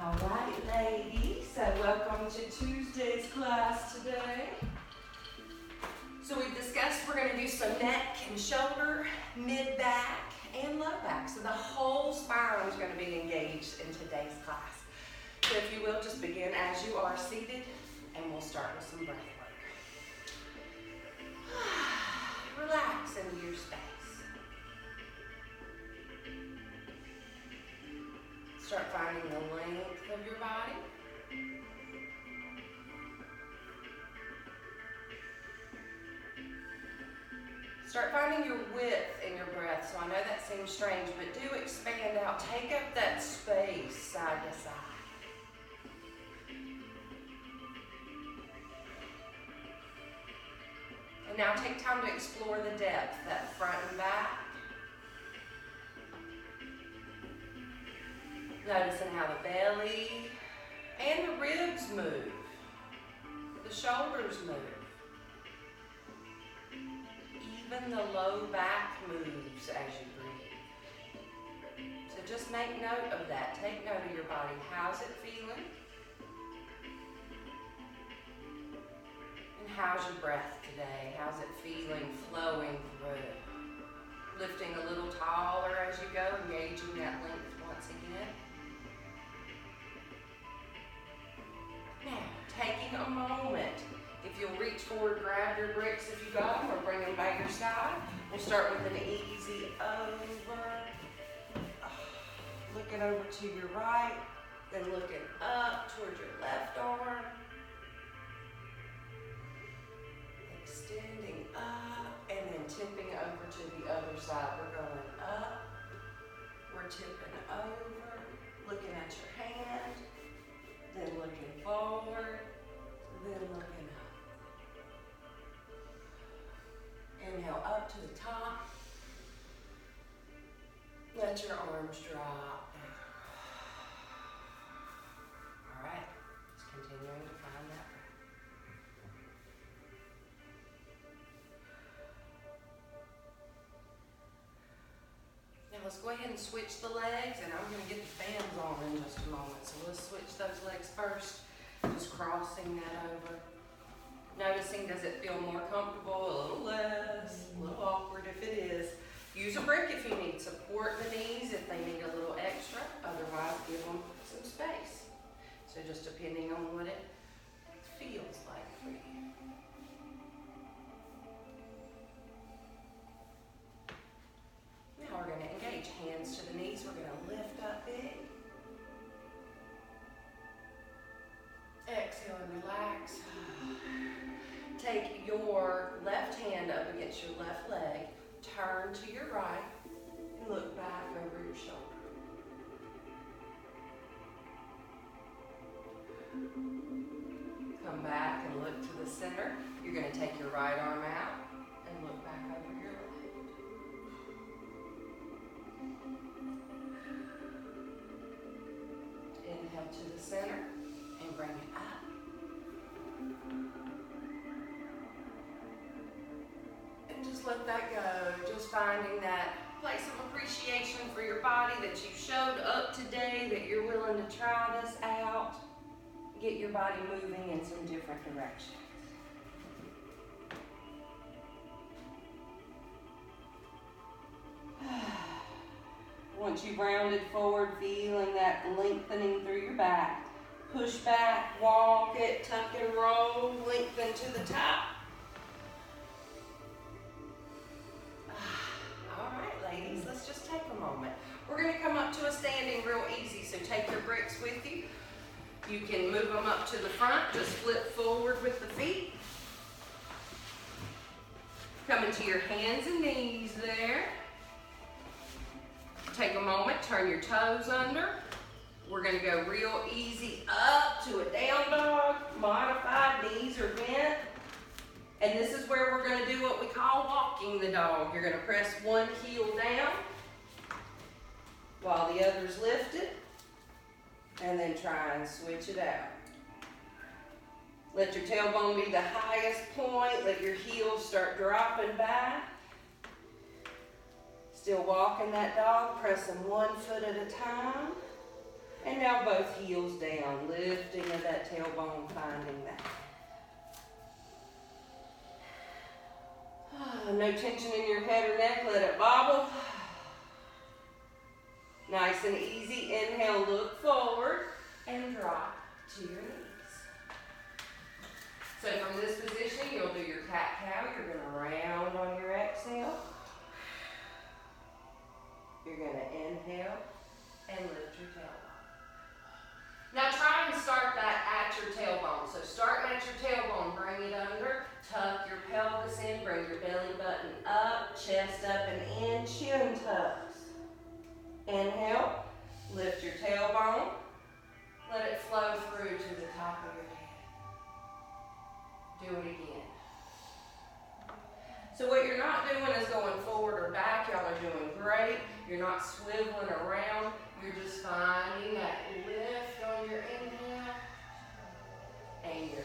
All right, ladies, so welcome to Tuesday's class today. So we've discussed we're going to do some neck and shoulder, mid-back, and low back. So the whole spine is going to be engaged in today's class. So if you will, just begin as you are seated, and we'll start with some breath work. Relax into your space. Start finding the length of your body. Start finding your width in your breath. So I know that seems strange, but do expand out. Take up that space side to side. And now take time to explore the depth, that front and back. Noticing how the belly and the ribs move, the shoulders move, even the low back moves as you breathe. So just make note of that. Take note of your body. How's it feeling? And how's your breath today? How's it feeling flowing through? Lifting a little taller as you go, engaging that length once again. Now, taking a moment, if you'll reach forward, grab your bricks if you got them, or bring them by your side. We'll start with an easy over. Looking over to your right, then looking up towards your left arm. Extending up, and then tipping over to the other side. We're going up, we're tipping over, looking at your hand, then looking forward, then looking up. Inhale up to the top. Let your arms drop down. All right, just continuing to find that breath. Now let's go ahead and switch the legs, and I'm going to get the fans on in just a moment. So let's switch those legs first, just crossing that over. Noticing, does it feel more comfortable, a little less, a little awkward if it is. Use a brick if you need. Support the knees if they need a little extra. Otherwise, give them some space. So just depending on what it feels like for you. Now we're going to engage. Hands to the knees. We're going to lift up big. Exhale and relax. Take your left hand up against your left leg. Turn to your right and look back over your shoulder. Come back and look to the center. You're going to take your right arm out and look back over your left. Inhale to the center and bring it up. And just let that go. Just finding that place of appreciation for your body, that you showed up today, that you're willing to try this out. Get your body moving in some different directions. Once you've rounded forward, feeling that lengthening through your back, push back, walk it, tuck and roll, lengthen to the top. All right, ladies, let's just take a moment. We're going to come up to a standing real easy, so take your bricks with you. You can move them up to the front, just flip forward with the feet. Come into your hands and knees there. Take a moment, turn your toes under. We're going to go real easy up to a down dog, modified, knees are bent. And this is where we're going to do what we call walking the dog. You're going to press one heel down while the other's lifted, and then try and switch it out. Let your tailbone be the highest point. Let your heels start dropping back. Still walking that dog, pressing one foot at a time. And now both heels down, lifting of that tailbone, finding that. No tension in your head or neck, let it bobble. Nice and easy. Inhale, look forward and drop to your knees. So from this position, you'll do your cat-cow. You're going to round on your exhale. You're going to inhale and lift your tailbone. Now try and start that at your tailbone. So starting at your tailbone, bring it under, tuck your pelvis in, bring your belly button up, chest up and in, chin tucks. Inhale, lift your tailbone, let it flow through to the top of your head. Do it again. So what you're not doing is going forward or back. Y'all are doing great. You're not swiveling around. You're just finding that lift on your inhale and your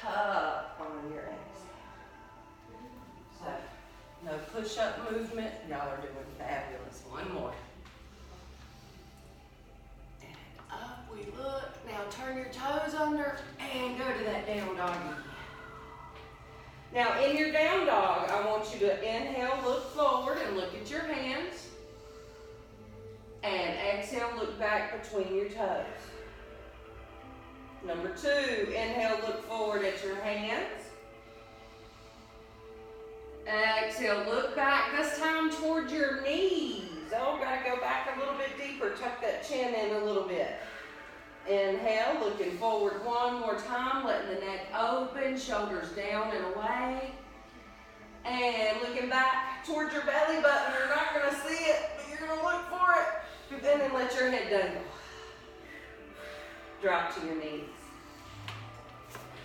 tuck on your exhale. So, no push-up movement. Y'all are doing fabulous. One more. And up we look. Now turn your toes under and go to that down dog again. Now in your down dog, I want you to inhale, look forward and look at your hands. And exhale, look back between your toes. Number 2, inhale, look forward at your hands. Exhale, look back, this time toward your knees. Oh, gotta go back a little bit deeper, tuck that chin in a little bit. Inhale, looking forward one more time, letting the neck open, shoulders down and away. And looking back towards your belly button. You're not gonna see it, but you're gonna look for it. And then let your head dangle. Drop to your knees.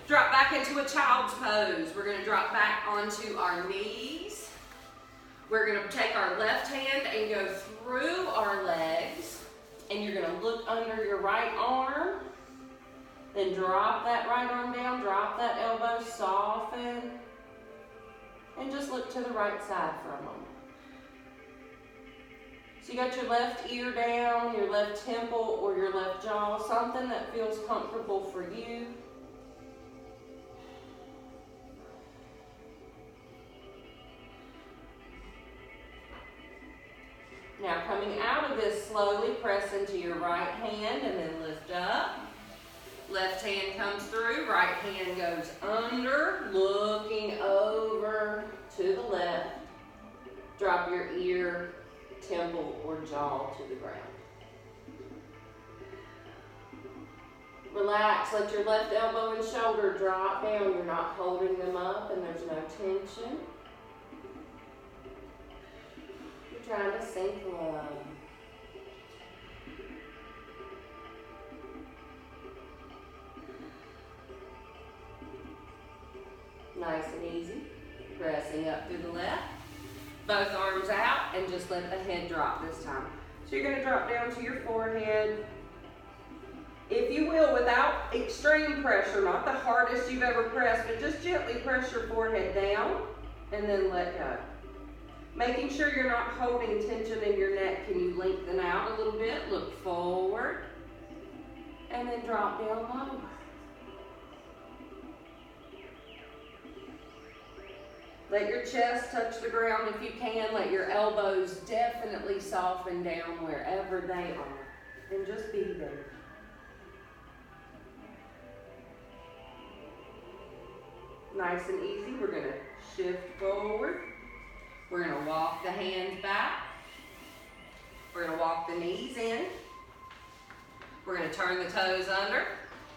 Drop back into a child's pose. We're gonna drop back onto our knees. We're gonna take our left hand and go through our legs. And you're gonna look under your right arm. Then drop that right arm down, drop that elbow, soften. And just look to the right side for a moment. So you got your left ear down, your left temple, or your left jaw, something that feels comfortable for you. Now coming out of this, slowly press into your right hand and then lift up. Left hand comes through, right hand goes under, looking over to the left. Drop your ear, temple, or jaw to the ground. Relax, let your left elbow and shoulder drop down. You're not holding them up and there's no tension. You're trying to sink low. Nice and easy. Pressing up through the left. Both arms out and just let the head drop this time. So you're going to drop down to your forehead. If you will, without extreme pressure, not the hardest you've ever pressed, but just gently press your forehead down and then let go. Making sure you're not holding tension in your neck. Can you lengthen out a little bit? Look forward and then drop down lower. Let your chest touch the ground if you can. Let your elbows definitely soften down wherever they are. And just be there. Nice and easy. We're going to shift forward. We're going to walk the hands back. We're going to walk the knees in. We're going to turn the toes under.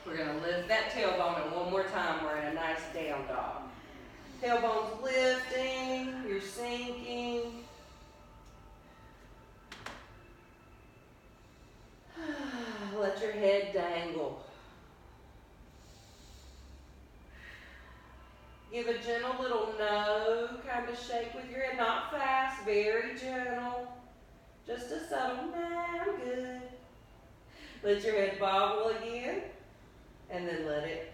We're going to lift that tailbone. And one more time, we're in a nice down dog. Tailbone's lifting, you're sinking. Let your head dangle. Give a gentle little no kind of shake with your head, not fast, very gentle. Just a subtle, nah, I'm good. Let your head bobble again, and then let it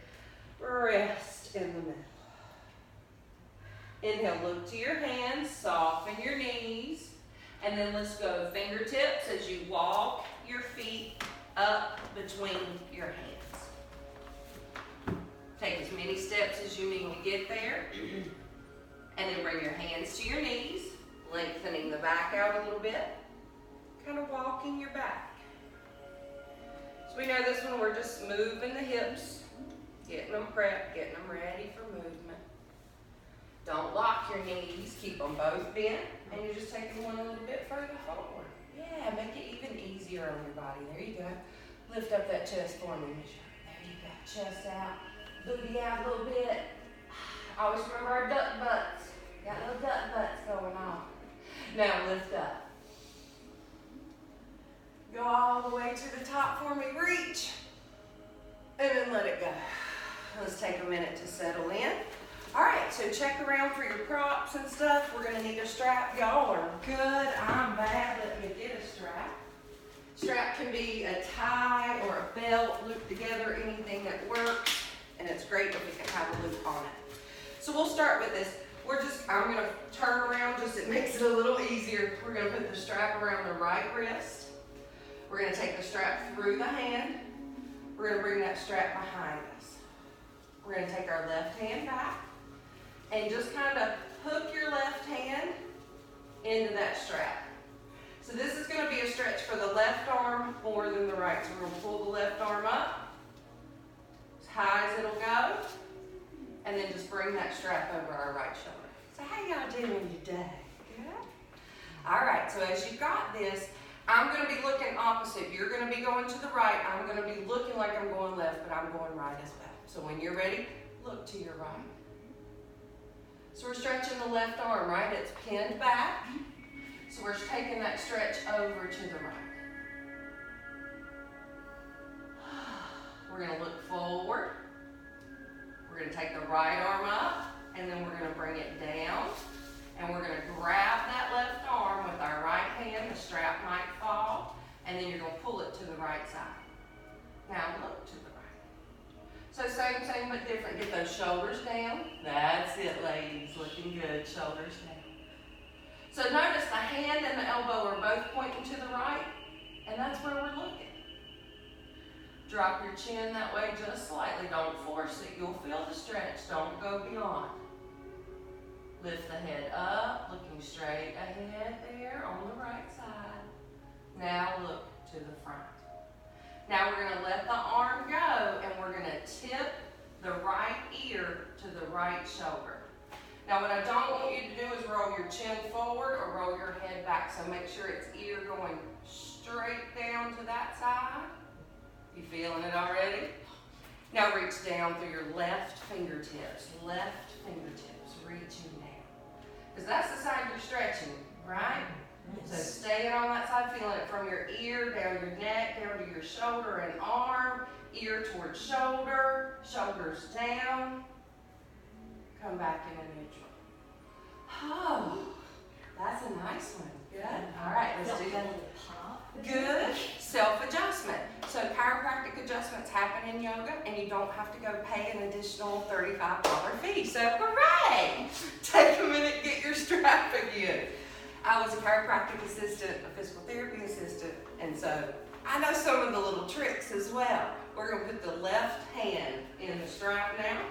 rest in the middle. Inhale, look to your hands, soften your knees, and then let's go fingertips as you walk your feet up up between your hands. Take as many steps as you need to get there. And then bring your hands to your knees, lengthening the back out a little bit, kind of walking your back. So we know this one, we're just moving the hips, getting them prepped, getting them ready for movement. Don't lock your knees, keep them both bent, and you're just taking one a little bit further forward. Yeah, make it even easier on your body. There you go. Lift up that chest for me, Michelle. There you go. Chest out, booty out a little bit. Always remember our duck butts. Got little duck butts going on. Now lift up. Go all the way to the top for me. Reach. And then let it go. Let's take a minute to settle in. All right, so check around for your props and stuff. We're gonna need a strap. Y'all are good. I'm bad. Let me get a strap. Strap can be a tie or a belt looped together, anything that works. And it's great if we can have a loop on it. So we'll start with this. I'm gonna turn around just, it makes it a little easier. We're gonna put the strap around the right wrist. We're gonna take the strap through the hand. We're gonna bring that strap behind us. We're gonna take our left hand back and just kind of hook your left hand into that strap. So this is gonna be a stretch for the left arm more than the right. So we're gonna pull the left arm up as high as it'll go. And then just bring that strap over our right shoulder. So how y'all doing today? Good? All right, so as you got this, I'm gonna be looking opposite. You're gonna be going to the right. I'm gonna be looking like I'm going left, but I'm going right as well. So when you're ready, look to your right. So we're stretching the left arm, right? It's pinned back. So we're taking that stretch over to the right. We're gonna look forward. We're going to take the right arm up, and then we're going to bring it down, and we're going to grab that left arm with our right hand. The strap might fall, and then you're going to pull it to the right side. Now look to the right. So same but different. Get those shoulders down. That's it, ladies. Looking good. Shoulders down. So notice the hand and the elbow are both pointing to the right, and that's where we're looking. Drop your chin that way just slightly. Don't force it. You'll feel the stretch. Don't go beyond. Lift the head up, looking straight ahead there on the right side. Now look to the front. Now we're going to let the arm go, and we're going to tip the right ear to the right shoulder. Now what I don't want you to do is roll your chin forward or roll your head back. So make sure it's ear going straight down to that side. You feeling it already? Now reach down through your left fingertips. Left fingertips, reaching down. Because that's the side you're stretching, right? Yes. So staying on that side, feeling it from your ear, down your neck, down to your shoulder and arm, ear towards shoulder, shoulders down. Come back in a neutral. Oh, that's a nice one. Good. All right, let's do that. Good. Self-adjustment. So chiropractic adjustments happen in yoga, and you don't have to go pay an additional $35 fee. So hooray! Take a minute, get your strap again. I was a chiropractic assistant, a physical therapy assistant, and so I know some of the little tricks as well. We're going to put the left hand in the strap now.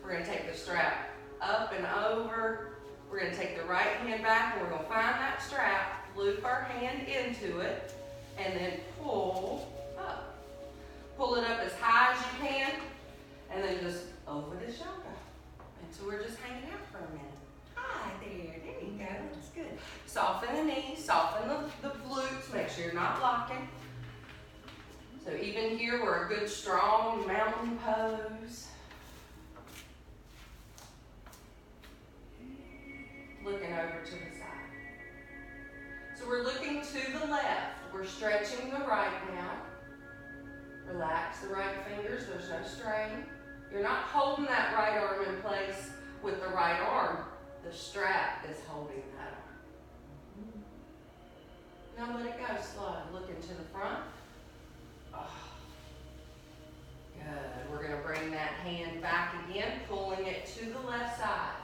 We're going to take the strap up and over. We're going to take the right hand back, and we're going to find that strap, loop our hand into it, and then pull up. Pull it up as high as you can, and then just over the shoulder. And so we're just hanging out for a minute. Hi there, there you go, that's good. Soften the knees, soften the glutes, make sure you're not locking. So even here, we're a good strong mountain pose. Looking over to the side. So we're looking to the left. We're stretching the right now. Relax the right fingers, there's no strain. You're not holding that right arm in place with the right arm. The strap is holding that arm. Now let it go slow. Looking to the front. Oh. Good. We're going to bring that hand back again, pulling it to the left side.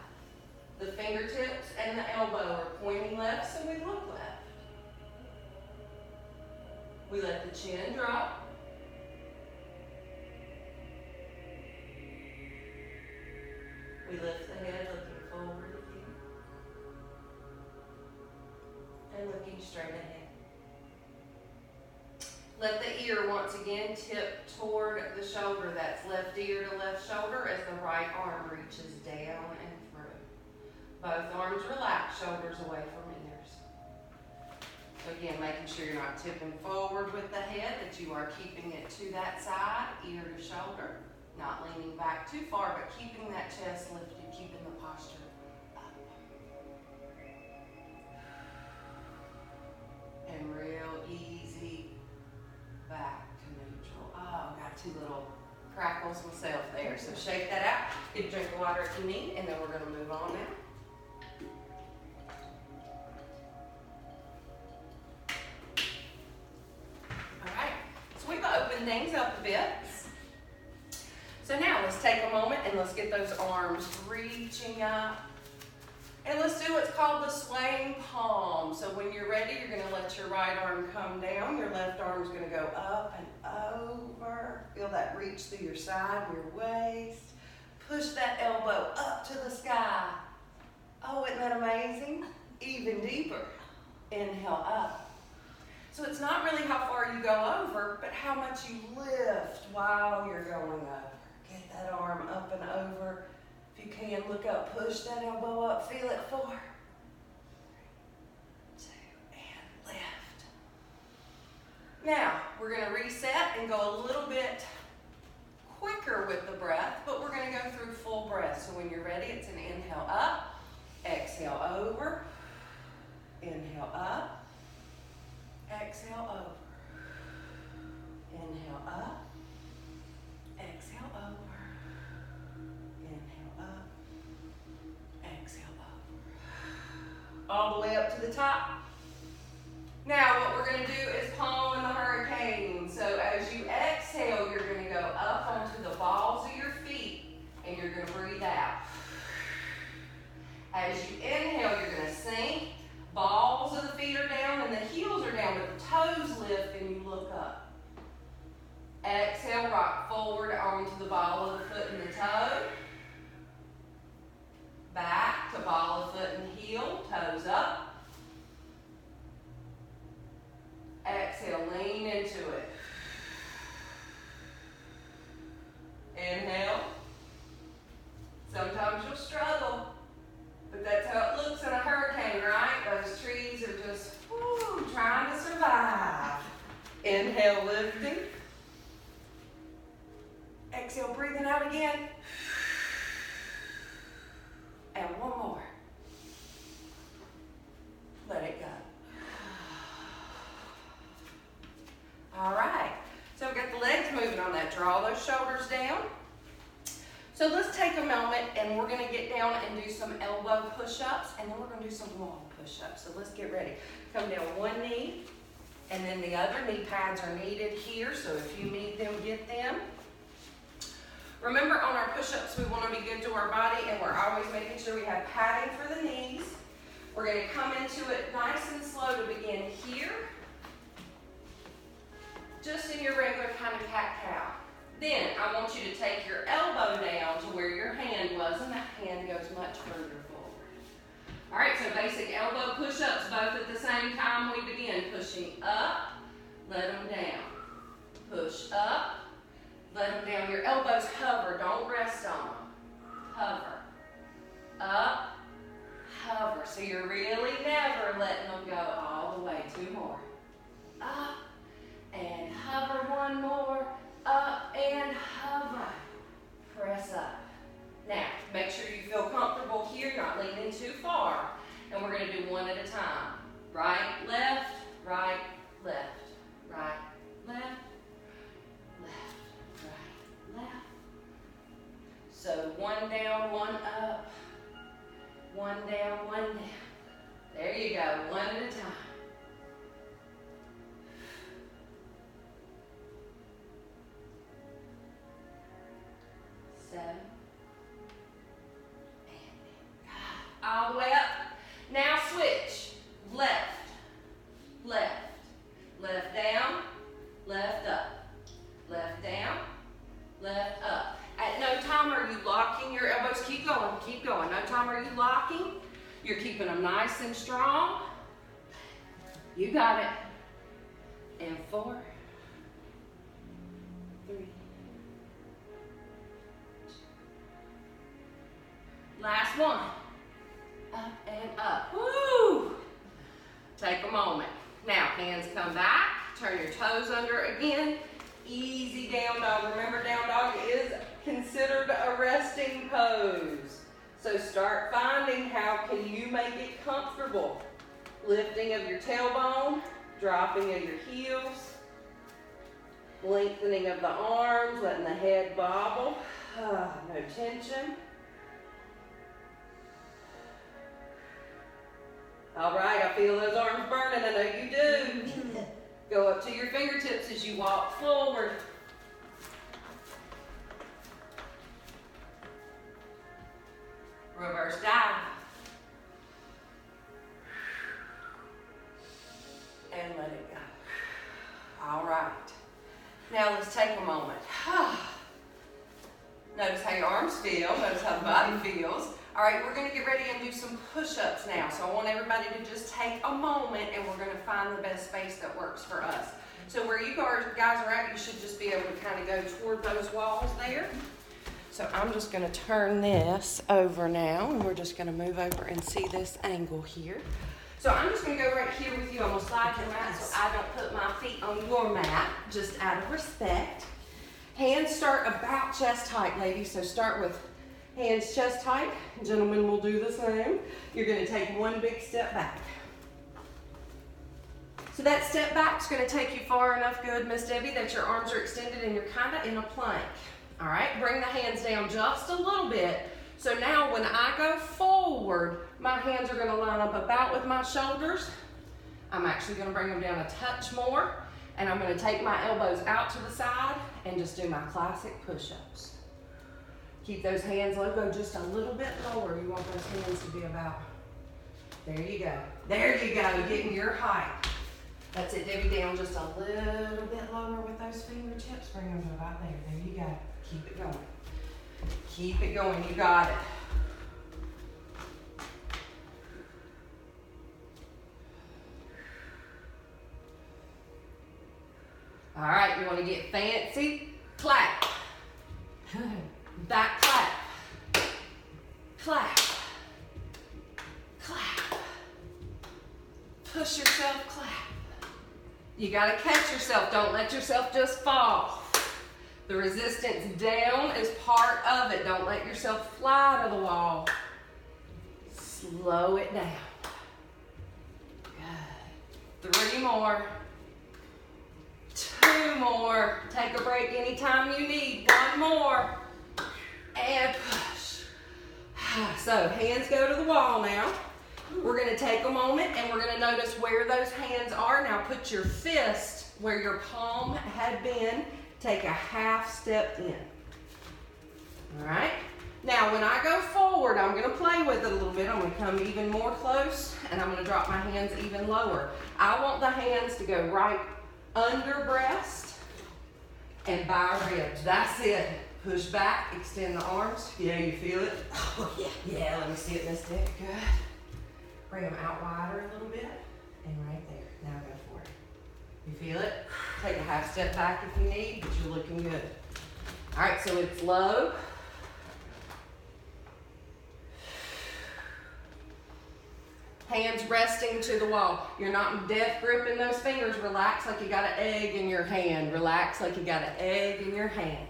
The fingertips and the elbow are pointing left, so we look left. We let the chin drop. We lift the head, looking forward again. And looking straight ahead. Let the ear once again tip toward the shoulder. That's left ear to left shoulder as the right arm reaches down and through. Both arms relax, shoulders away from ears. So again, making sure you're not tipping forward with the head, that you are keeping it to that side, ear to shoulder. Not leaning back too far, but keeping that chest lifted, keeping the posture up. And real easy back to neutral. Oh, got two little crackles myself there. So shake that out. Get a drink of water if you need, and then we're going to move on now. All right, so we've opened things up a bit. So now let's take a moment and let's get those arms reaching up. And let's do what's called the swaying palm. So when you're ready, you're going to let your right arm come down. Your left arm is going to go up and over. Feel that reach through your side, your waist. Push that elbow up to the sky. Oh, isn't that amazing? Even deeper. Inhale up. So it's not really how far you go over, but how much you lift while you're going over. Get that arm up and over. If you can, look up, push that elbow up, feel it. 4, 3, 2, and lift. Now, we're going to reset and go a little bit quicker with the breath, but we're going to go through full breath. So when you're ready, it's an inhale up, exhale over, inhale up, exhale over, inhale up, exhale over. All the way up to the top. Now what we're going to do is palm in the hurricane. So as you exhale, you're going to go up onto the balls of your feet and you're going to breathe out. As you inhale, you're going to sink. Balls of the feet are down and the heels are down, but the toes lift and you look up. Exhale, rock forward onto the ball of the foot and the toe. Back to ball of foot and heel, toes up. Exhale, lean into it. Inhale. Sometimes you'll struggle, but that's how it looks in a hurricane, right? Those trees are just trying to survive. Inhale, lifting. Exhale, breathing out again. And one more. Let it go. All right. So we've got the legs moving on that. Draw those shoulders down. So let's take a moment and we're going to get down and do some elbow push-ups, and then we're going to do some wall push-ups. So let's get ready. Come down one knee, and then the other knee pads are needed here. So if you need them, get them. Remember, on our push-ups, we want to be good to our body, and we're always making sure we have padding for the knees. We're going to come into it nice and slow to begin here. Just in your regular kind of cat-cow. Then, I want you to take your elbow down to where your hand was, and that hand goes much further forward. All right, so basic elbow push-ups, both at the same time we begin. Pushing up, let them down. Push up. Let them down. Your elbows hover. Don't rest on them. Hover. Up. Hover. So you're really never letting them go all the way. 2 more. Up. And hover. 1 more. Up and hover. Press up. Now, make sure you feel comfortable here, not leaning too far. And we're going to do one at a time. Right, left, right, left. Right, left. Left. So 1 down, 1 up, 1 down, 1 down. There you go, 1 at a time. 7, and all the way up. Now switch, left, left, left down, left up, left down, left up. At no time are you locking your elbows. Keep going, You're keeping them nice and strong. You got it. And 4, 3. Last one. Up and up. Woo! Take a moment. Now, hands come back. Turn your toes under again. Easy down dog. Remember, down dog is considered a resting pose. So start finding how can you make it comfortable. Lifting of your tailbone, dropping of your heels, lengthening of the arms, letting the head bobble. No tension. All right, I feel those arms burning. I know you do. Go up to your fingertips as you walk forward. Reverse dive. And let it go. All right. Now let's take a moment. Notice how your arms feel. Notice how the body feels. All right, we're going to get ready and do some push-ups now. So I want everybody to just take a moment and we're going to find the best space that works for us. So where you guys are at, you should just be able to kind of go toward those walls there. So I'm just going to turn this over now and we're just going to move over and see this angle here. So I'm just going to go right here with you. I'm going to slide your mat so I don't put my feet on your mat, just out of respect. Hands start about chest height, ladies. So start with hands chest height. Gentlemen will do the same. You're going to take one big step back. So that step back is going to take you far enough, good, Miss Debbie, that your arms are extended and you're kind of in a plank. All right, bring the hands down just a little bit. So now when I go forward, my hands are going to line up about with my shoulders. I'm actually going to bring them down a touch more. And I'm going to take my elbows out to the side and just do my classic push-ups. Keep those hands low, go just a little bit lower. You want those hands to be about, there you go. There you go, getting your height. That's it, Debbie, down just a little bit lower with those fingertips. Bring them to about there. There you go. Keep it going. Keep it going, you got it. All right, you want to get fancy? Clap. Back clap. Clap. Clap. Push yourself, clap. You got to catch yourself. Don't let yourself just fall. The resistance down is part of it. Don't let yourself fly to the wall. Slow it down. Good. 3 more. 2 more. Take a break anytime you need. 1 more. And push. So hands go to the wall now. We're going to take a moment and we're going to notice where those hands are. Now put your fist where your palm had been. Take a half step in. All right. Now when I go forward, I'm going to play with it a little bit. I'm going to come even more close and I'm going to drop my hands even lower. I want the hands to go right under breast and by ribs. That's it. Push back, extend the arms. Yeah, you feel it? Oh, yeah. Yeah, let me see it, Miss Dick. Good. Bring them out wider a little bit and right there. Now go for it. You feel it? Take a half step back if you need, but you're looking good. All right, so it's low. Hands resting to the wall. You're not in death gripping those fingers. Relax like you got an egg in your hand. Relax like you got an egg in your hand.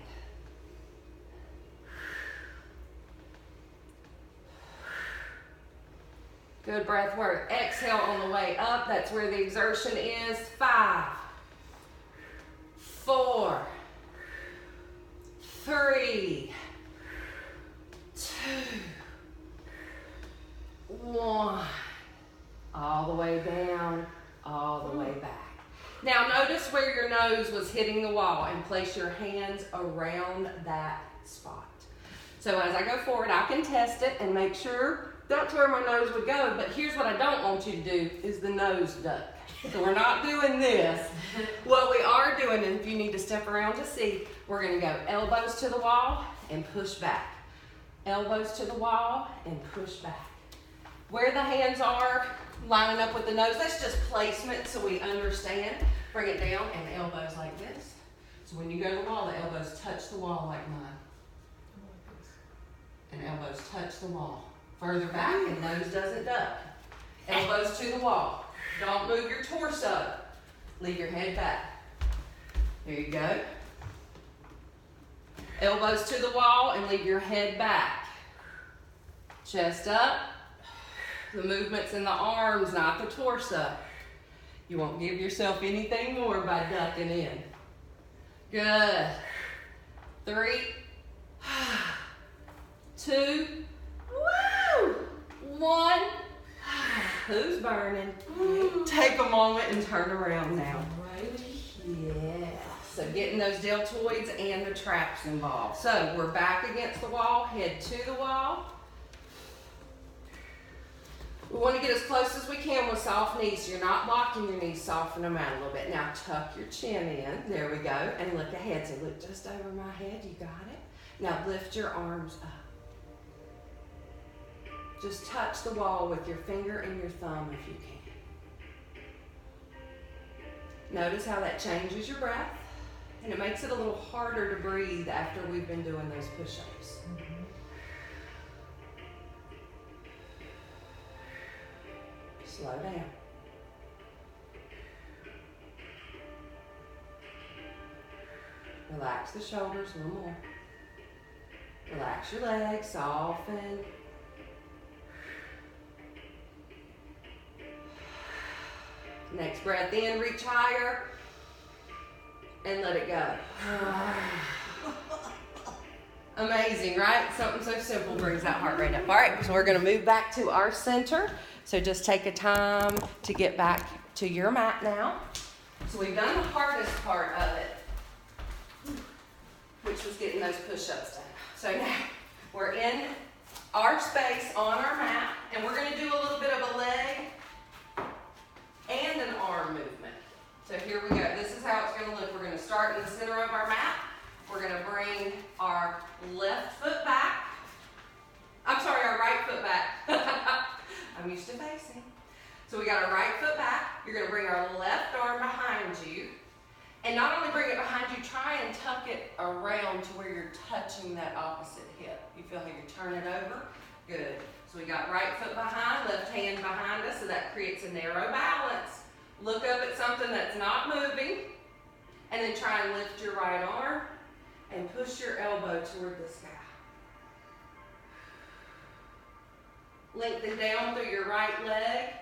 Good breath work. Exhale on the way up. That's where the exertion is. 5, 4, 3, 2, 1. All the way down, all the way back. Now notice where your nose was hitting the wall and place your hands around that spot. So as I go forward, I can test it and make sure that's where my nose would go, but here's what I don't want you to do is the nose duck. So we're not doing this. What we are doing, and if you need to step around to see, we're gonna go elbows to the wall and push back. Elbows to the wall and push back. Where the hands are lining up with the nose, that's just placement so we understand. Bring it down and elbows like this. So when you go to the wall, the elbows touch the wall like mine. And elbows touch the wall. Further back and nose doesn't duck. Elbows to the wall. Don't move your torso. Leave your head back. There you go. Elbows to the wall and leave your head back. Chest up. The movement's in the arms, not the torso. You won't give yourself anything more by ducking in. Good. 3, 2, woo! 1. Who's burning? Take a moment and turn around now. Yeah. So getting those deltoids and the traps involved. So we're back against the wall, head to the wall. We want to get as close as we can with soft knees. So you're not locking your knees, soften them out a little bit. Now tuck your chin in. There we go. And look ahead. So look just over my head. You got it? Now lift your arms up. Just touch the wall with your finger and your thumb if you can. Notice how that changes your breath. And it makes it a little harder to breathe after we've been doing those push-ups. Slow down. Relax the shoulders a little more. Relax your legs, soften. Next breath in, reach higher, and let it go. Amazing, right? Something so simple brings that heart rate up. All right, so we're going to move back to our center. So just take a time to get back to your mat now. So we've done the hardest part of it, which was getting those push-ups done. So now we're in our space on our mat, and we're going to do a little bit of a leg and an arm movement. So here we go. This is how it's going to look. We're going to start in the center of our mat. We're going to bring our left foot back. I'm sorry, our right foot back. I'm used to facing. So we got our right foot back. You're going to bring our left arm behind you. And not only bring it behind you, try and tuck it around to where you're touching that opposite hip. You feel how you turn it over? Good. So we got right foot behind, left hand behind us, so that creates a narrow balance. Look up at something that's not moving, and then try and lift your right arm and push your elbow toward the sky. Lengthen down through your right leg.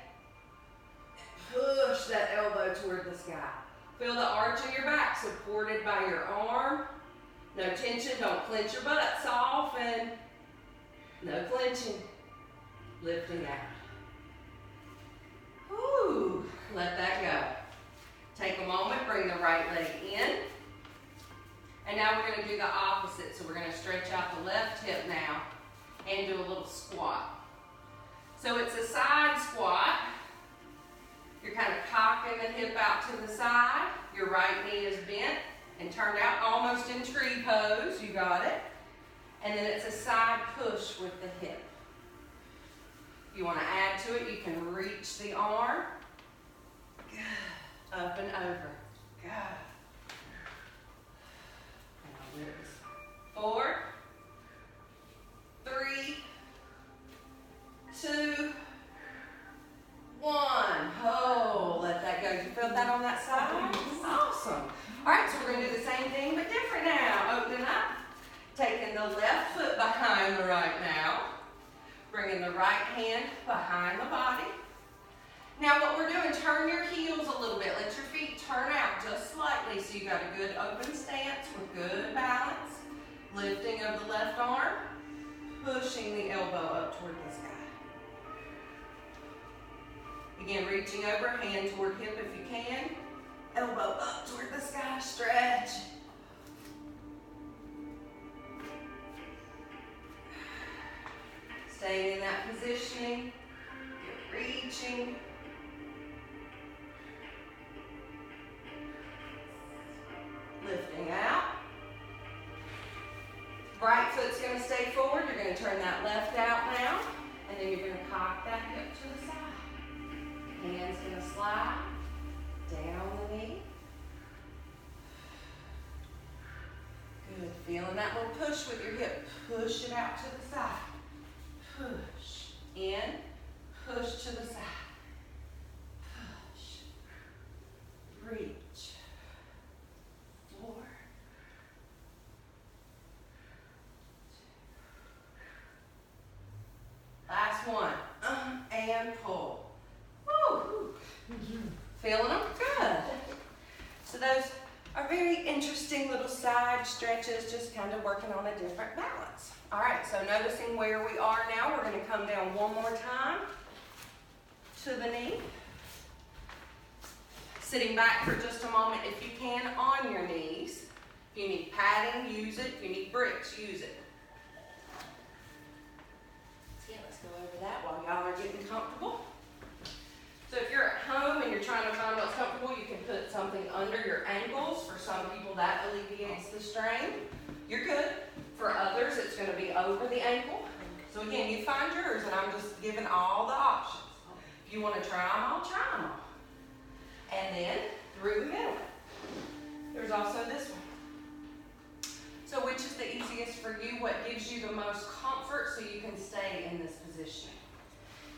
Push that elbow toward the sky. Feel the arch in your back supported by your arm. No tension, don't clench your butt, soften. No clenching. Lifting out. Whew, let that go. Take a moment, bring the right leg in. And now we're going to do the opposite. So we're going to stretch out the left hip now and do a little squat. So it's a side squat. You're kind of cocking the hip out to the side. Your right knee is bent and turned out almost in tree pose. You got it. And then it's a side push with the hip. If you want to add to it, you can reach the arm. Good. Up and over. Good. Now this. 4, 3, 2, 1. Oh, let that go. You felt that on that side? Awesome. All right, so we're going to do the same thing, but different now. Open up. Taking the left foot behind the right now. Bringing the right hand behind the body. Now what we're doing, turn your heels a little bit. Let your feet turn out just slightly so you got a good open stance with good balance. Lifting of the left arm. Pushing the elbow up toward the sky. Again, reaching over, hand toward hip if you can. Elbow up toward the sky, stretch. Staying in that positioning, reaching. Lifting out. Right foot's going to stay forward. You're going to turn that left out now. And then you're going to cock that hip the side. Hands gonna slide down the knee. Good, feeling that little push with your hip. Push it out to the side. Push, in, push to the side. Push, reach, 4, 2. Last one, and pull. Woo. Feeling them? Good. So those are very interesting little side stretches, just kind of working on a different balance. All right, so noticing where we are now, we're going to come down one more time to the knee. Sitting back for just a moment, if you can, on your knees. If you need padding, use it. If you need bricks, use it. So yeah, let's go over that while y'all are getting comfortable. So if you're at home and you're trying to find what's comfortable, you can put something under your ankles. For some people, that alleviates the strain. You're good. For others, it's going to be over the ankle. So again, you find yours, and I'm just giving all the options. If you want to try them all, try them all. And then through the middle. There's also this one. So which is the easiest for you? What gives you the most comfort so you can stay in this position?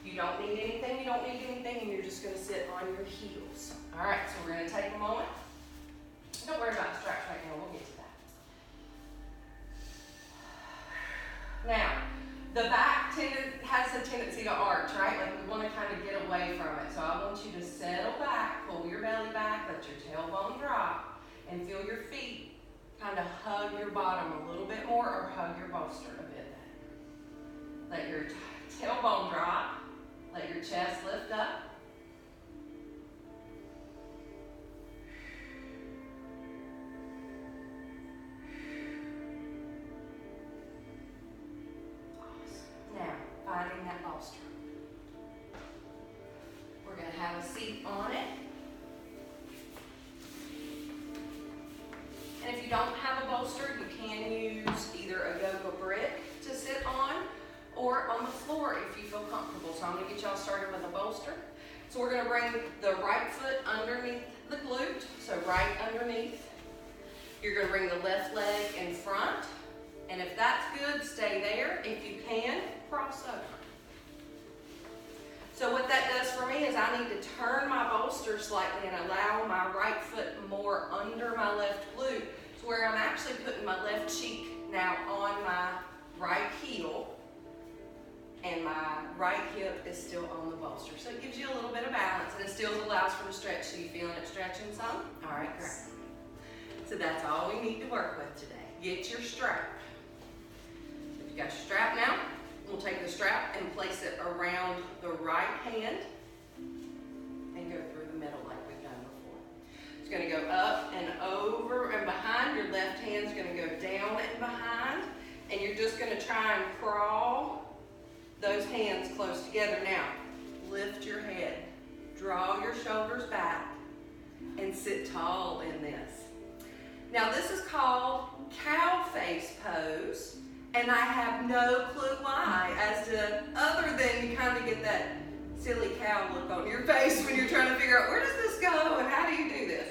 You don't need anything, and you're just going to sit on your heels. All right, so we're going to take a moment. Don't worry about the straps right now. We'll get to that. Now, the back has a tendency to arch, right? Like we want to kind of get away from it. So I want you to settle back, pull your belly back, let your tailbone drop, and feel your feet kind of hug your bottom a little bit more or hug your bolster a bit. Let your tailbone drop. Let your chest lift up. Now, finding that bolster. We're going to have a seat on it. And if you don't have a bolster, you can use either a yoga brick to sit on or on the floor if you feel comfortable. So I'm going to get y'all started with a bolster. So we're going to bring the right foot underneath the glute, so right underneath. You're going to bring the left leg in front. And if that's good, stay there. If you can, cross over. So what that does for me is I need to turn my bolster slightly and allow my right foot more under my left glute to where I'm actually putting my left cheek now on my right heel and my right hip is still on the bolster. So it gives you a little bit of balance and it still allows for the stretch. So you feeling it stretching some? All right, great. So that's all we need to work with today. Get your strap. If you got your strap now, we'll take the strap and place it around the right hand and go through the middle like we've done before. It's going to go up and over and behind. Your left hand's going to go down and behind. And you're just going to try and crawl those hands close together. Now, lift your head. Draw your shoulders back and sit tall in this. Now, this is called cow face pose. And I have no clue why, as to other than you kind of get that silly cow look on your face when you're trying to figure out where does this go and how do you do this.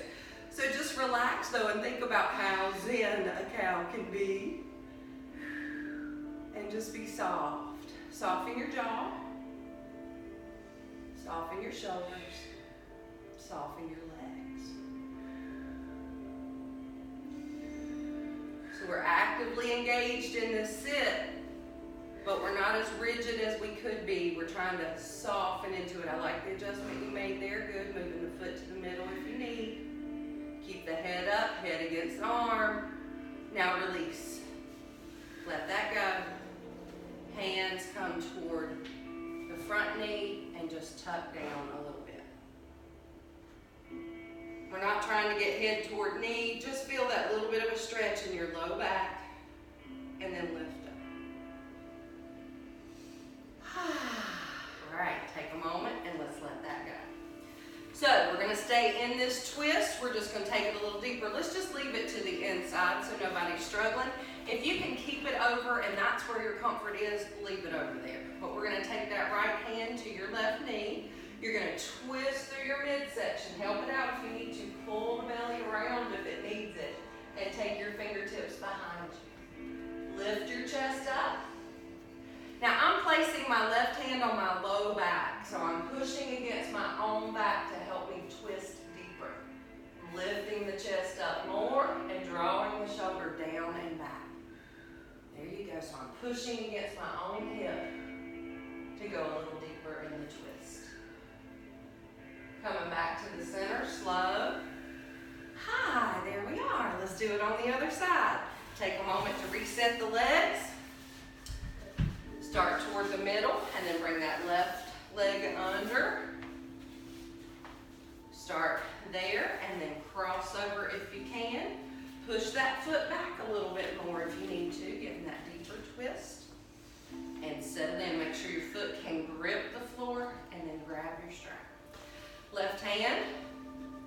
So just relax though and think about how zen a cow can be. And just be soft. Soften your jaw. Soften your shoulders. Soften your legs. So we're actively engaged in this sit, but we're not as rigid as we could be. We're trying to soften into it. I like the adjustment you made there. Good. Moving the foot to the middle if you need. Keep the head up, head against the arm. Now release. Let that go. Hands come toward the front knee and just tuck down a little bit. We're not trying to get head toward knee. Just feel that little bit of a stretch in your low back and then lift up. All right, take a moment and let's let that go. So we're going to stay in this twist. We're just going to take it a little deeper. Let's just leave it to the inside so nobody's struggling. If you can keep it over and that's where your comfort is, leave it over there. But we're gonna take that right hand to your left knee. You're gonna twist through your midsection. Help it out if you need to. Pull the belly around if it needs it. And take your fingertips behind you. Lift your chest up. Now I'm placing my left hand on my low back. So I'm pushing against my own back to help me twist deeper. Lifting the chest up more and drawing the shoulder down and back. There you go. So I'm pushing against my own hip to go a little deeper in the twist. Coming back to the center, slow. Hi, there we are. Let's do it on the other side. Take a moment to reset the legs. Start toward the middle and then bring that left leg under. Start there and then cross over if you can. Push that foot back a little bit more if you need to, getting that deeper twist. And settle in. Make sure your foot can grip the floor and then grab your strap. Left hand,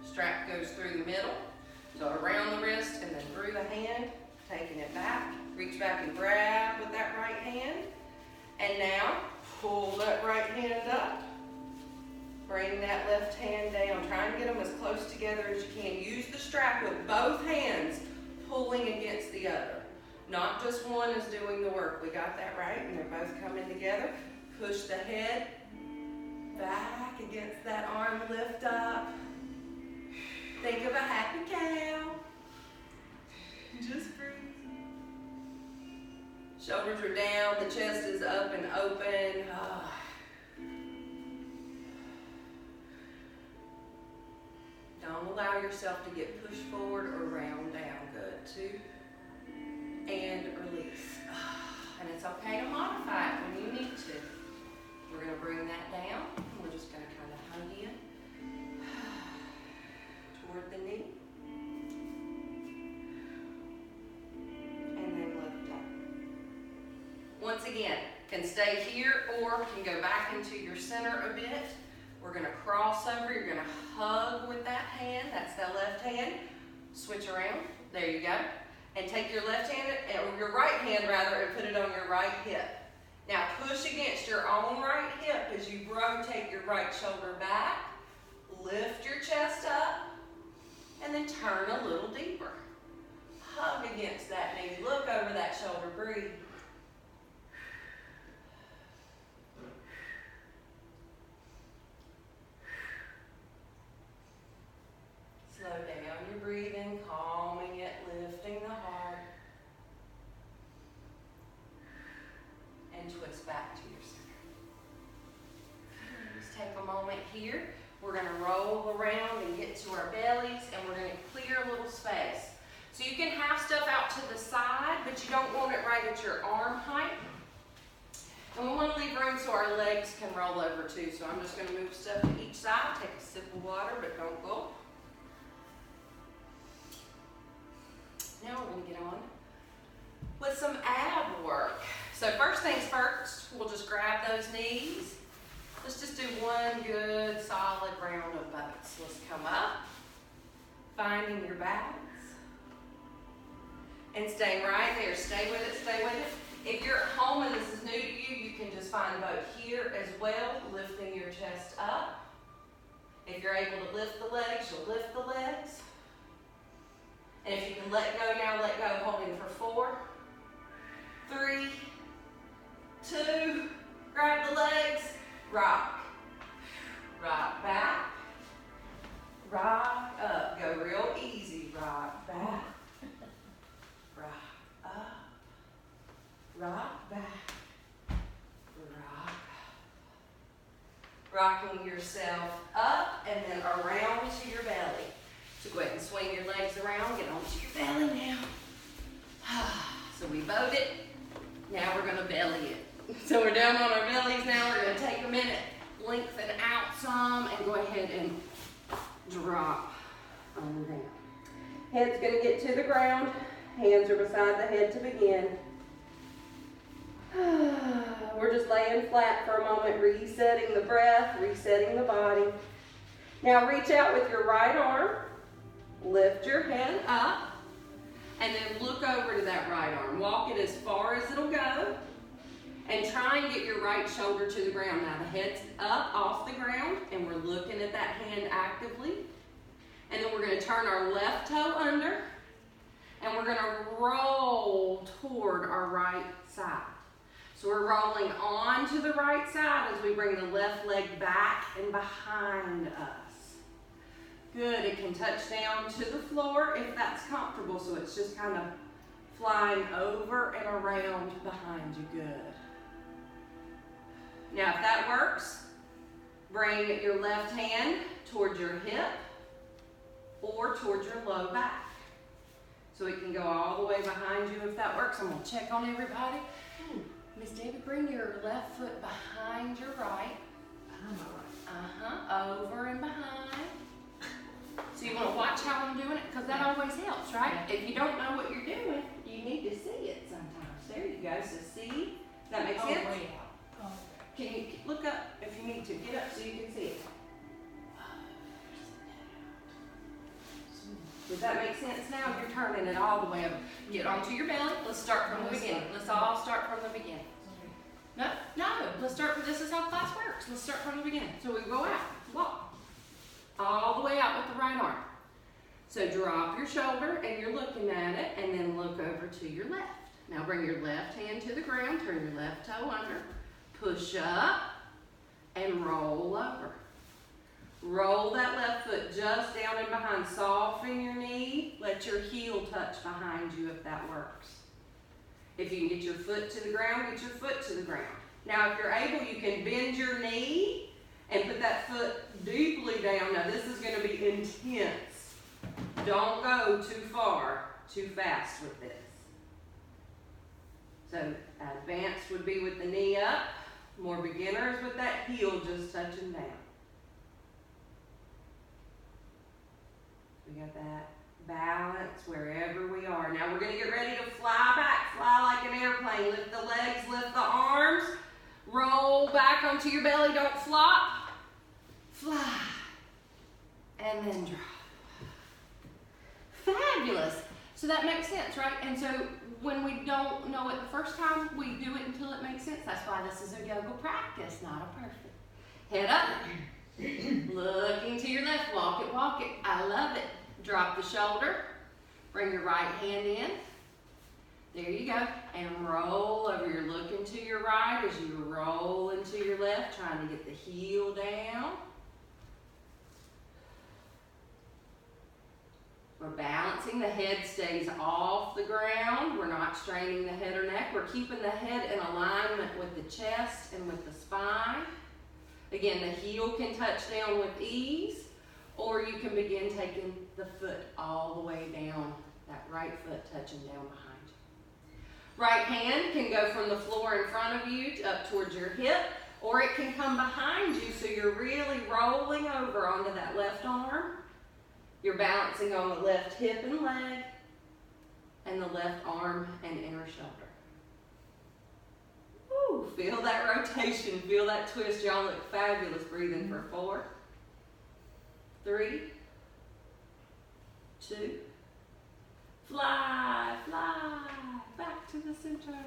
strap goes through the middle. So around the wrist and then through the hand, taking it back. Reach back and grab with that right hand. And now, pull that right hand up. Bring that left hand down. Try and get them as close together as you can. Use the strap with both hands pulling against the other. Not just one is doing the work. We got that right, and they're both coming together. Push the head back against that arm, lift up. Think of a happy cow. Just breathe. Shoulders are down, the chest is up and open. Don't allow yourself to get pushed forward or round down. Good. 2 and release. And it's okay to modify it when you need to. We're going to bring that down. We're just going to kind of hug in toward the knee. And then lift up. Once again, can stay here or can go back into your center a bit. We're going to cross over. You're going to hug with that hand. That's the left hand. Switch around. There you go. And take your left hand, or your right hand rather, and put it on your right hip. Now push against your own right hip as you rotate your right shoulder back. Lift your chest up. And then turn a little deeper. Hug against that knee. Look over that shoulder. Breathe. Slow down your breathing, calming it, lifting the heart. And twist back to your center. Just take a moment here. We're going to roll around and get to our bellies, and we're going to clear a little space. So you can have stuff out to the side, but you don't want it right at your arm height. And we want to leave room so our legs can roll over too. So I'm just going to move stuff to each side. Take a sip of water, but don't gulp. Now we're going to get on with some ab work. So first things first, we'll just grab those knees. Let's just do one good solid round of boats. Let's come up, finding your balance, and staying right there. Stay with it, stay with it. If you're at home and this is new to you, you can just find a boat here as well, lifting your chest up. If you're able to lift the legs, you'll lift the legs. And if you can let go now, let go, holding for 4, 3, 2, grab the legs, rock, rock back, rock up, go real easy, rock back, rock up, rock back, rock up. Rocking yourself up and then around to your belly. So go ahead and swing your legs around, get onto your belly now. So we bowed it, now we're gonna belly it. So we're down on our bellies now, we're gonna take a minute, lengthen out some, and go ahead and drop on down. Head's gonna get to the ground, hands are beside the head to begin. We're just laying flat for a moment, resetting the breath, resetting the body. Now reach out with your right arm. Lift your head up, and then look over to that right arm. Walk it as far as it'll go, and try and get your right shoulder to the ground. Now the head's up off the ground, and we're looking at that hand actively. And then we're going to turn our left toe under, and we're going to roll toward our right side. So we're rolling on to the right side as we bring the left leg back and behind us. Good. It can touch down to the floor if that's comfortable. So it's just kind of flying over and around behind you. Good. Now if that works, bring your left hand towards your hip or towards your low back. So it can go all the way behind you if that works. I'm going to check on everybody. Miss David, bring your left foot behind your right. Over and behind. So you want to watch how I'm doing it, because that always helps, right? Yeah. If you don't know what you're doing, you need to see it sometimes. There you go. So see, does that make sense? Way out. Oh. Can you look up if you need to? Get up so you can see it. Does that make sense now? You're turning it all the way over. Get onto your belly. Let's start from the beginning. Let's all start from the beginning. No, let's start from, this is how class works. Let's start from the beginning. So we go out, walk, all the way out with the right arm. So drop your shoulder and you're looking at it, and then look over to your left. Now bring your left hand to the ground, turn your left toe under, push up, and roll over. Roll that left foot just down and behind. Soften your knee. Let your heel touch behind you if that works. If you can get your foot to the ground, get your foot to the ground. Now if you're able, you can bend your knee and put that foot deeply down. Now this is going to be intense. Don't go too far, too fast with this. So advanced would be with the knee up. More beginners with that heel just touching down. We got that balance wherever we are. Now we're going to get ready to fly back. Fly like an airplane. Lift the legs, lift the arms. Roll back onto your belly. Don't flop. Fly. And then drop. Fabulous. So that makes sense, right? And so when we don't know it the first time, we do it until it makes sense. That's why this is a yoga practice, not a perfect. Head up. Looking to your left. Walk it, walk it. I love it. Drop the shoulder. Bring your right hand in. There you go. And roll over. You're looking to your right as you roll into your left, trying to get the heel down. We're balancing. The head stays off the ground. We're not straining the head or neck. We're keeping the head in alignment with the chest and with the spine. Again, the heel can touch down with ease, or you can begin taking the foot all the way down, that right foot touching down behind you. Right hand can go from the floor in front of you up towards your hip, or it can come behind you so you're really rolling over onto that left arm. You're balancing on the left hip and leg, and the left arm and inner shoulder. Woo, feel that rotation, feel that twist. Y'all look fabulous. Breathing for 4, 3, 2, fly, fly, back to the center.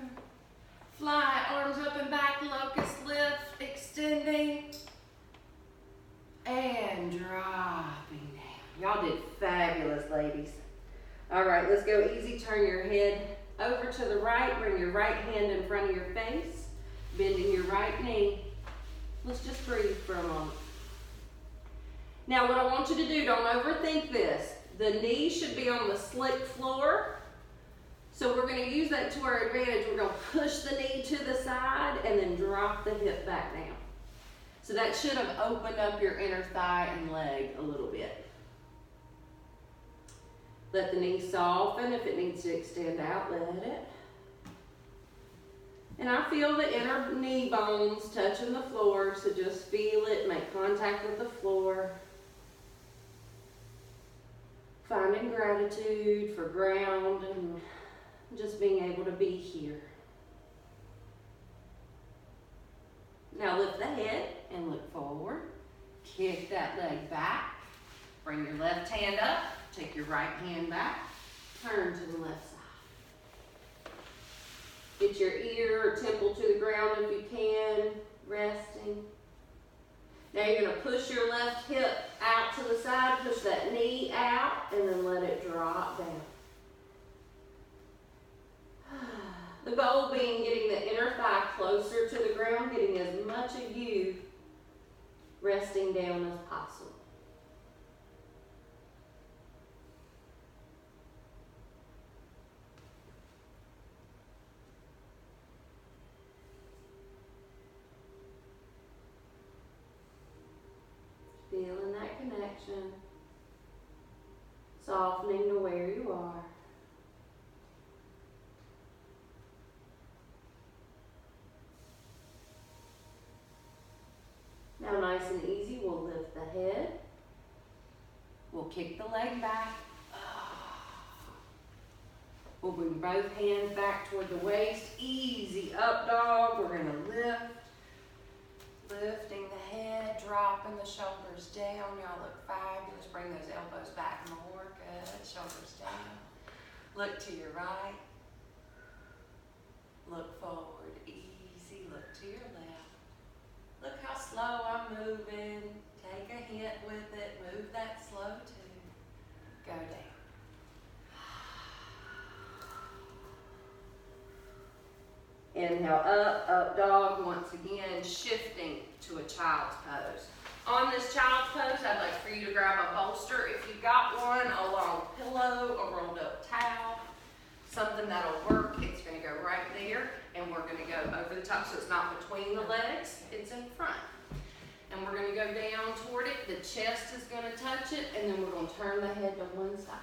Fly, arms up and back, locust lift, extending, and dropping down. Y'all did fabulous, ladies. All right, let's go easy. Turn your head over to the right. Bring your right hand in front of your face, bending your right knee. Let's just breathe for a moment. Now what I want you to do, don't overthink this. The knee should be on the slick floor. So we're going to use that to our advantage. We're going to push the knee to the side and then drop the hip back down. So that should have opened up your inner thigh and leg a little bit. Let the knee soften. If it needs to extend out, let it. And I feel the inner knee bones touching the floor, so just feel it, make contact with the floor. Finding gratitude for ground and just being able to be here. Now lift the head and look forward. Kick that leg back. Bring your left hand up. Take your right hand back. Turn to the left side. Get your ear or temple to the ground if you can, resting. Now you're going to push your left hip out to the side, push that knee out, and then let it drop down. The goal being getting the inner thigh closer to the ground, getting as much of you resting down as possible. Feeling that connection, softening to where you are. Now nice and easy, we'll lift the head. We'll kick the leg back. We'll bring both hands back toward the waist. Easy up dog. We're going to lift. Lifting the head, dropping the shoulders down. Y'all look fabulous. Bring those elbows back more. Good. Shoulders down. Look to your right. Look forward. Easy. Look to your left. Look how slow I'm moving. Take a hint with it. Move that slow too. Go down. Inhale up dog. Once again, shifting to a child's pose. On this child's pose, I'd like for you to grab a bolster if you've got one, a long pillow, a rolled up towel, something that'll work. It's going to go right there, and we're going to go over the top so it's not between the legs, it's in front. And we're going to go down toward it. The chest is going to touch it, and then we're going to turn the head to one side.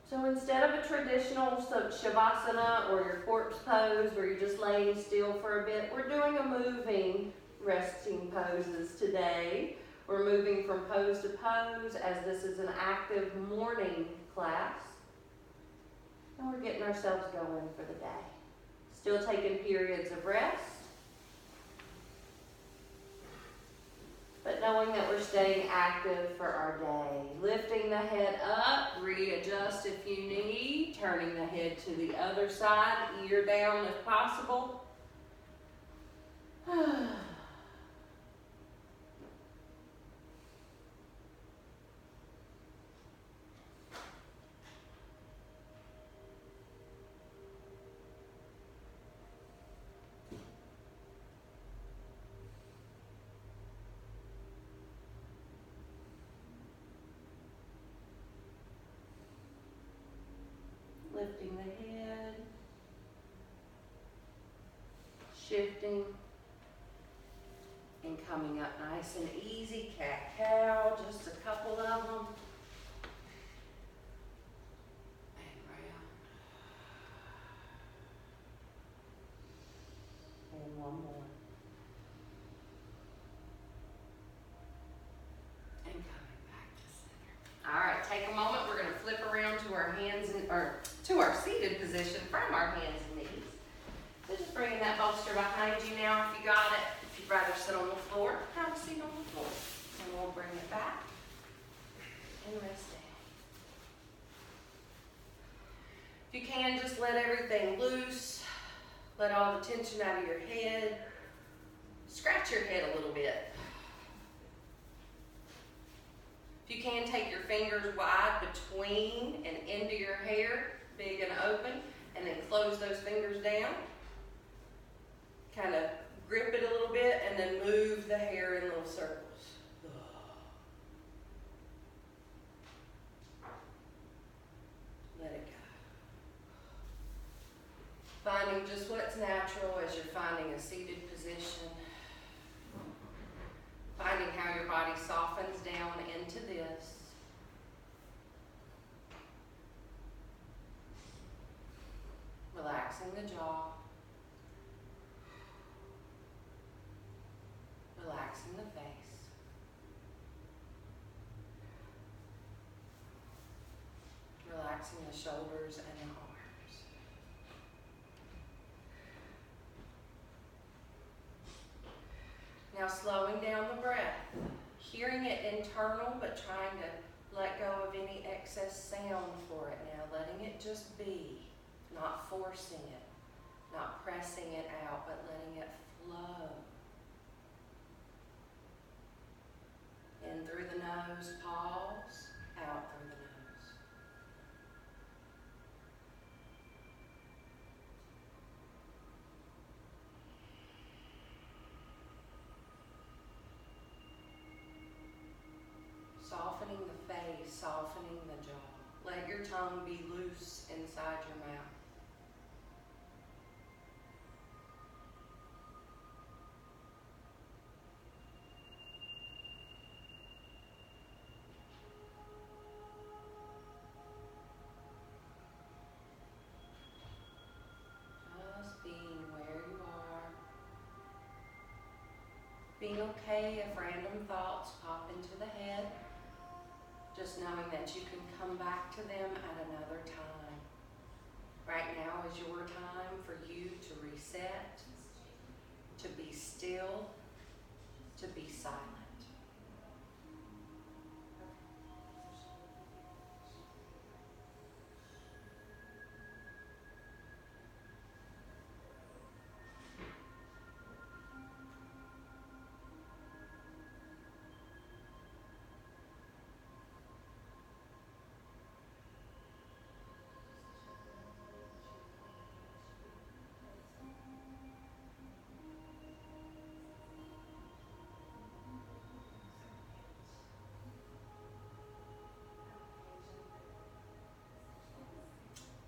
So instead of a traditional shavasana or your corpse pose where you're just laying still for a bit, we're doing a moving resting poses today. We're moving from pose to pose as this is an active morning class. And we're getting ourselves going for the day. Still taking periods of rest. But knowing that we're staying active for our day. Lifting the head up, readjust if you need. Turning the head to the other side, ear down if possible. Lifting the head, shifting, and coming up nice and easy. Cat-cow, just a couple of them. And round. And one more. And coming back to center. All right, take a moment. We're going to flip around to our hands or to our seated position from our hands and knees. So just bringing that bolster behind you now if you got it. If you'd rather sit on the floor, have a seat on the floor. And we'll bring it back and rest down. If you can, just let everything loose. Let all the tension out of your head. Scratch your head a little bit. If you can, take your fingers wide between and into your hair, big and open, and then close those fingers down. Kind of grip it a little bit and then move the hair in little circles. Let it go. Finding just what's natural as you're finding a seated position. Finding how your body softens down into this. Relaxing the jaw. Relaxing the face. Relaxing the shoulders and the arms. Now slowing down the breath. hearing it internal, but trying to let go of any excess sound for it now, letting it just be, not forcing it, not pressing it out, but letting it flow. In through the nose, pause, out through the nose. Softening the face, softening the jaw. Let your tongue be loose inside your mouth. Just being where you are. Being okay if random thoughts pop into the head. Just knowing that you can come back to them at another time. Right now is your time for you to reset, to be still, to be silent.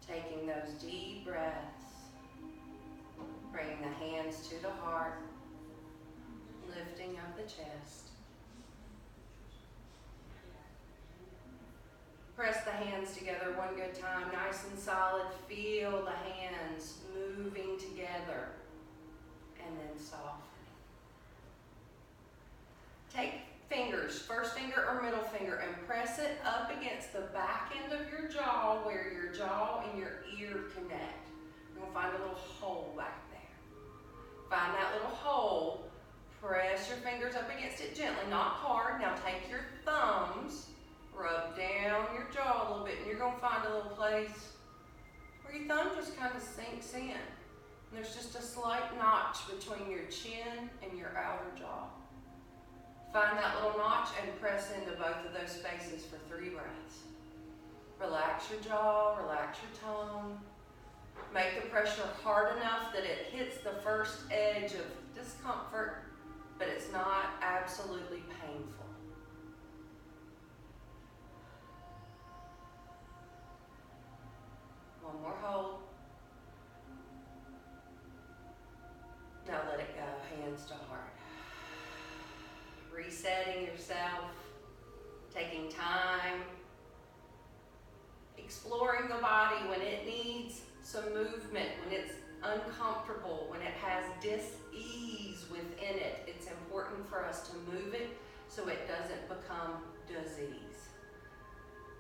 Taking those deep breaths, bringing the hands to the heart, lifting up the chest. Press the hands together one good time, nice and solid. Feel the hands moving together and then softening. Take fingers, first finger or middle finger, and press it up against the back end of your jaw where your jaw and your ear connect. You're going to find a little hole back there. Find that little hole, press your fingers up against it gently, not hard. Now take your thumbs, rub down your jaw a little bit, and you're going to find a little place where your thumb just kind of sinks in. And there's just a slight notch between your chin and your outer jaw. Find that little notch and press into both of those spaces for 3 breaths. Relax your jaw, relax your tongue. Make the pressure hard enough that it hits the first edge of discomfort, but it's not absolutely painful. One more hold. Now let it go, hands to heart. Resetting yourself, taking time, exploring the body when it needs some movement, when it's uncomfortable, when it has dis-ease within it. It's important for us to move it so it doesn't become disease.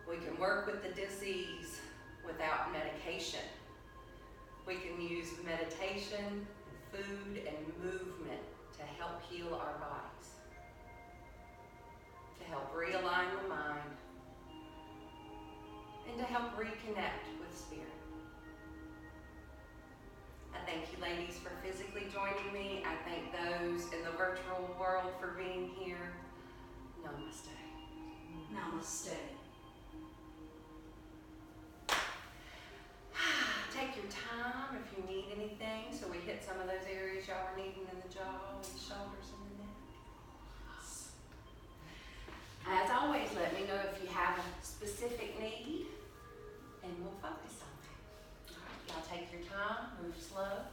We can work with the dis-ease without medication. We can use meditation, food, and movement to help heal our bodies, to help realign the mind, and to help reconnect with spirit. I thank you ladies for physically joining me. I thank those in the virtual world for being here. Namaste. Namaste. Take your time if you need anything. So we hit some of those areas y'all are needing in the jaw, and the shoulders, and the neck. As always, let me know if you have a specific need, and we'll focus on that. All right, y'all take your time, move slow.